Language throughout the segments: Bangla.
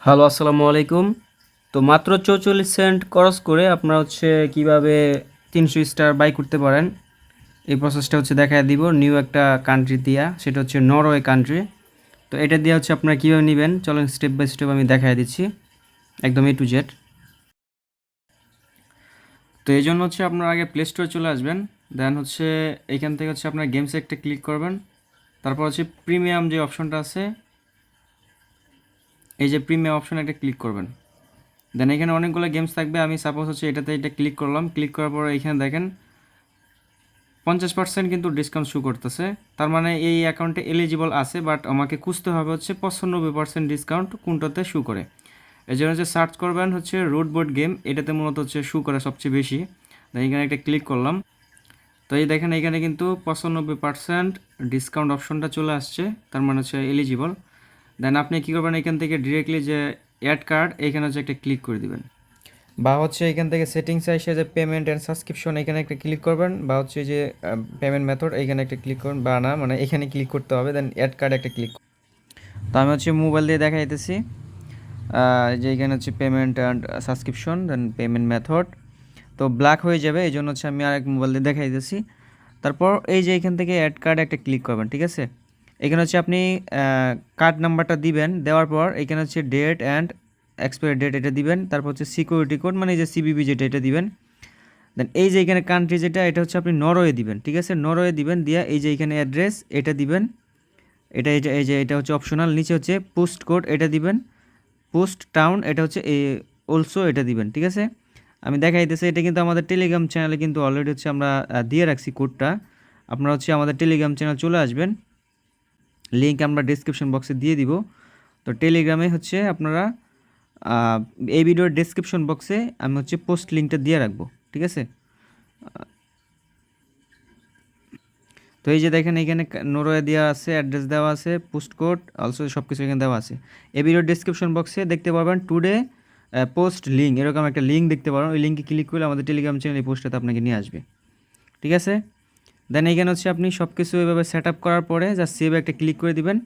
হ্যালো, আসসালামু আলাইকুম। তো মাত্র 44 সেন্ট খরচ করে আপনারা কিভাবে 300 স্টার বাই করতে পারেন, এই প্রসেসটা দেখায় দিব নিউ একটা কান্ট্রি দিয়া, সেটা নরওয়ে কান্ট্রি। তো এটা দিয়ে আপনারা কীভাবে নেবেন, চলেন স্টেপ বাই স্টেপ আমি দেখায় দিচ্ছি, একদম A to Z। তো এই জন্য আপনারা আগে প্লে স্টোরে চলে আসবেন, দেন এইখান থেকে আপনার গেমসে একটা ক্লিক করবেন। তারপর প্রিমিয়াম যে অপশনটা আছে, এই যে প্রিমিয়াম অপশনে একটা ক্লিক করবেন। দেন এখানে অনেকগুলো গেমস থাকবে, আমি সাপোজ এটাতে এটা ক্লিক করলাম। ক্লিক করার পর এখানে দেখেন 50% কিন্তু ডিসকাউন্ট শো করতেছে, তার মানে এই অ্যাকাউন্টে এলিজিবল আছে, বাট আমাকে খুঁজতে হবে 95% ডিসকাউন্ট কোনটাতে শো করে। এই জন্য সার্চ করবেন রুট বোর্ড গেম, এটাতে মূলত শো করে সবচেয়ে বেশি। দেন এখানে একটা ক্লিক করলাম। তো এই দেখেন এখানে কিন্তু 95% ডিসকাউন্ট অপশনটা চলে আসছে, তার মানে এলিজিবল। দেন আপনি কী করবেন, এখান থেকে ডিরেক্টলি যে অ্যাড কার্ড, এখানে একটা ক্লিক করে দিবেন, বা এখান থেকে সেটিংসে এসে যে পেমেন্ট অ্যান্ড সাবস্ক্রিপশন, এখানে একটা ক্লিক করবেন, বা যে পেমেন্ট মেথড, এখানে একটা ক্লিক করবেন, বা না মানে এখানে ক্লিক করতে হবে। দেন অ্যাড কার্ড একটা ক্লিক। তো আমি মোবাইল দিয়ে দেখাইতেছি, যে এখানে payment and subscription, then payment method. তো ব্ল্যাক হয়ে যাবে, এই জন্য আমি আরেক মোবাইল দিয়ে দেখাইতেছি। তারপর এই যে এখান থেকে অ্যাড কার্ড একটা ক্লিক করবেন, ঠিক আছে। এখানে আপনি কার্ড নাম্বারটা দিবেন, দেওয়ার পর এখানে ডেট অ্যান্ড এক্সপায়ারি ডেট এটা দিবেন। তারপর সিকিউরিটি কোড, মানে এই যে সিবিবি যেটা, এটা দিবেন। দেন এই যে এখানে কান্ট্রি যেটা, এটা আপনি নরওয়ে দিবেন, ঠিক আছে। নরওয়ে দিবেন, দিয়া এই যে এখানে অ্যাড্রেস এটা দিবেন। এটা এটা এই যে এটা অপশনাল। নিচে পোস্ট কোড এটা দিবেন। পোস্ট টাউন এটা অলসো এটা দিবেন, ঠিক আছে। আমি দেখাইতেছি, এটা কিন্তু আমাদের টেলিগ্রাম চ্যানেলে কিন্তু অলরেডি আমরা দিয়ে রাখছি কোডটা। আপনারা আমাদের টেলিগ্রাম চ্যানেল চলে আসবেন, লিঙ্ক আমরা ডিসক্রিপশন বক্সে দিয়ে দিব। তো টেলিগ্রামে আপনারা এই ভিডিওর ডেসক্রিপশন বক্সে আমি পোস্ট লিঙ্কটা দিয়ে রাখবো, ঠিক আছে। তো এই যে দেখেন এখানে নরওয়ে দেওয়া আছে, অ্যাড্রেস দেওয়া আছে, পোস্ট কোড অলসো সব কিছু এখানে দেওয়া আছে। এই ভিডিওর ডেসক্রিপশন বক্সে দেখতে পাবেন টুডে পোস্ট লিঙ্ক, এরকম একটা লিঙ্ক দেখতে পাবেন। ওই লিঙ্কে ক্লিক করলে আমাদের টেলিগ্রাম চ্যানেল এই পোস্টটাতে আপনাকে নিয়ে আসবে, ঠিক আছে। দেন এখানে আপনি সব কিছু এভাবে সেট আপ করার পরে যা সেভ একটা ক্লিক করে দিবেন,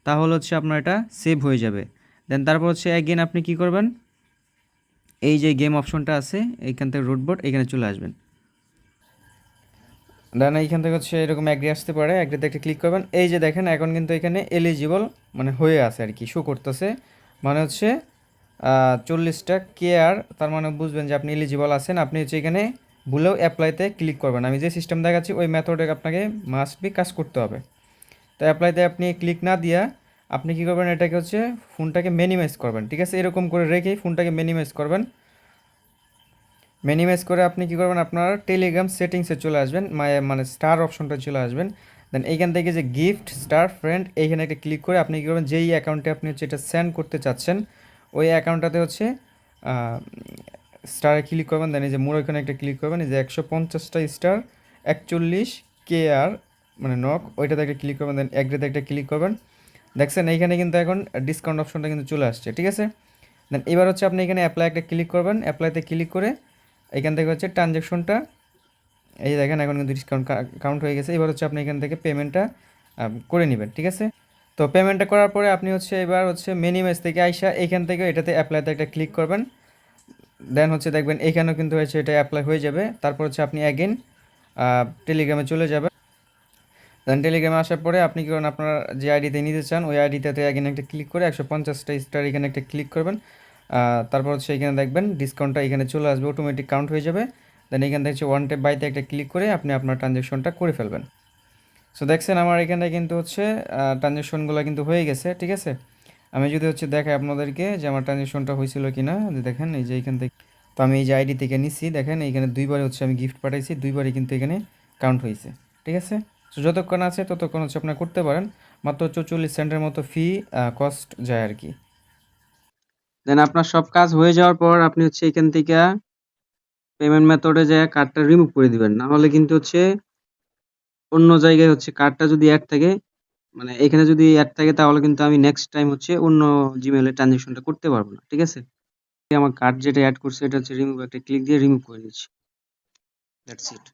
তাহলে আপনার এটা সেভ হয়ে যাবে। দেন তারপর অ্যাগেন আপনি কি করবেন, এই যে গেম অপশনটা আছে এইখান থেকে রুটবোর্ড, এখানে চলে আসবেন। দেন এইখান থেকে এরকম অ্যাগ্রি আসতে পারে, অ্যাগ্রিতে একটা ক্লিক করবেন। এই যে দেখেন এখন কিন্তু এখানে এলিজিবল মানে হয়ে আছে আর কি, শো করতেছে। মানে 40টা কেয়ার, তার মানে বুঝবেন যে আপনি এলিজিবল আছেন। আপনি এখানে ভুলেও অ্যাপ্লাইতে ক্লিক করবেন। আমি যে সিস্টেম দেখাচ্ছি ওই মেথডে আপনাকে মাস্ট বি কাজ করতে হবে। তো অ্যাপ্লাইতে আপনি ক্লিক না দিয়া আপনি কী করবেন, এটাকে ফোনটাকে মিনিমাইজ করবেন, ঠিক আছে। এরকম করে রেখেই ফোনটাকে মিনিমাইজ করবেন। মিনিমাইজ করে আপনি কী করবেন, আপনার টেলিগ্রাম সেটিংসে চলে আসবেন, মানে স্টার অপশনটা চলে আসবেন। দেন এইখান থেকে যে গিফট স্টার ফ্রেন্ড, এইখানে একটা ক্লিক করে আপনি কী করবেন, যেই অ্যাকাউন্টে আপনি এটা সেন্ড করতে চাচ্ছেন ওই অ্যাকাউন্টটাতে স্টারে ক্লিক করবেন। দেন এই যে মোর ওইখানে একটা ক্লিক করবেন, এই যে 150টা স্টার 41 KR মানে নক, ওইটাতে একটা ক্লিক করবেন। দেন এগ্রিতে একটা ক্লিক করবেন। দেখছেন এইখানে কিন্তু এখন ডিসকাউন্ট অপশনটা কিন্তু চলে আসছে, ঠিক আছে। দেন এবার আপনি এখানে অ্যাপ্লাই একটা ক্লিক করবেন। অ্যাপ্লাইতে ক্লিক করে এখান থেকে ট্রানজ্যাকশনটা, এই যে দেখেন এখন কিন্তু ডিসকাউন্ট কাউন্ট হয়ে গেছে। এবার আপনি এখান থেকে পেমেন্টটা করে নেবেন, ঠিক আছে। তো পেমেন্টটা করার পরে আপনি এবার মিনিমাইজ থেকে আইসা এইখান থেকে এটাতে অ্যাপ্লাইতে একটা ক্লিক করবেন। দেন দেখবেন এখানেও কিন্তু এটা অ্যাপ্লাই হয়ে যাবে। তারপর আপনি অ্যাগেন টেলিগ্রামে চলে যাবেন। দেন টেলিগ্রামে আসার পরে আপনি কি করেন, আপনার যে আইডিতে নিতে চান ওই আইডিটাতে অ্যাগেন একটা ক্লিক করে 150টা স্টার এখানে একটা ক্লিক করবেন। তারপর এখানে দেখবেন ডিসকাউন্টটা এখানে চলে আসবে, অটোমেটিক কাউন্ট হয়ে যাবে। দেন এখান থেকে ওয়ান ট্যাপ বাইতে একটা ক্লিক করে আপনি আপনার ট্রানজ্যাকশনটা করে ফেলবেন। সো দেখছেন আমার এখানে কিন্তু ট্রানজ্যাকশনগুলো কিন্তু হয়ে গেছে, ঠিক আছে। আমি যদি দেখাই আপনাদেরকে যে আমার ট্রানজ্যাকশনটা হয়েছিল কি না, দেখেন এই যে এখান থেকে। তো আমি এই যে আইডি থেকে নিচ্ছি, দেখেন এইখানে দুইবার আমি গিফট পাঠাইছি, দুইবারই কিন্তু এখানে কাউন্ট হয়েছে, ঠিক আছে। সো যতক্ষণ আছে ততক্ষণ আপনারা করতে পারেন। মাত্র 44 সেন্টের মতো ফি কস্ট যায় আর কি। দেন আপনার সব কাজ হয়ে যাওয়ার পর আপনি এখান থেকে পেমেন্ট মেথডে যায় কার্ডটা রিমুভ করে দিবেন। না হলে কিন্তু অন্য জায়গায় কার্ডটা যদি অ্যাড থাকে, মানে এখানে যদি অ্যাড থাকে, তাহলে কিন্তু আমি নেক্সট টাইম অন্য জিমেইলে ট্রানজ্যাকশনটা করতে পারবো না, ঠিক আছে। আমার কার্ড যেটা অ্যাড করছে এটা রিমুভ একটা ক্লিক দিয়ে রিমুভ করে নিচ্ছি। That's it.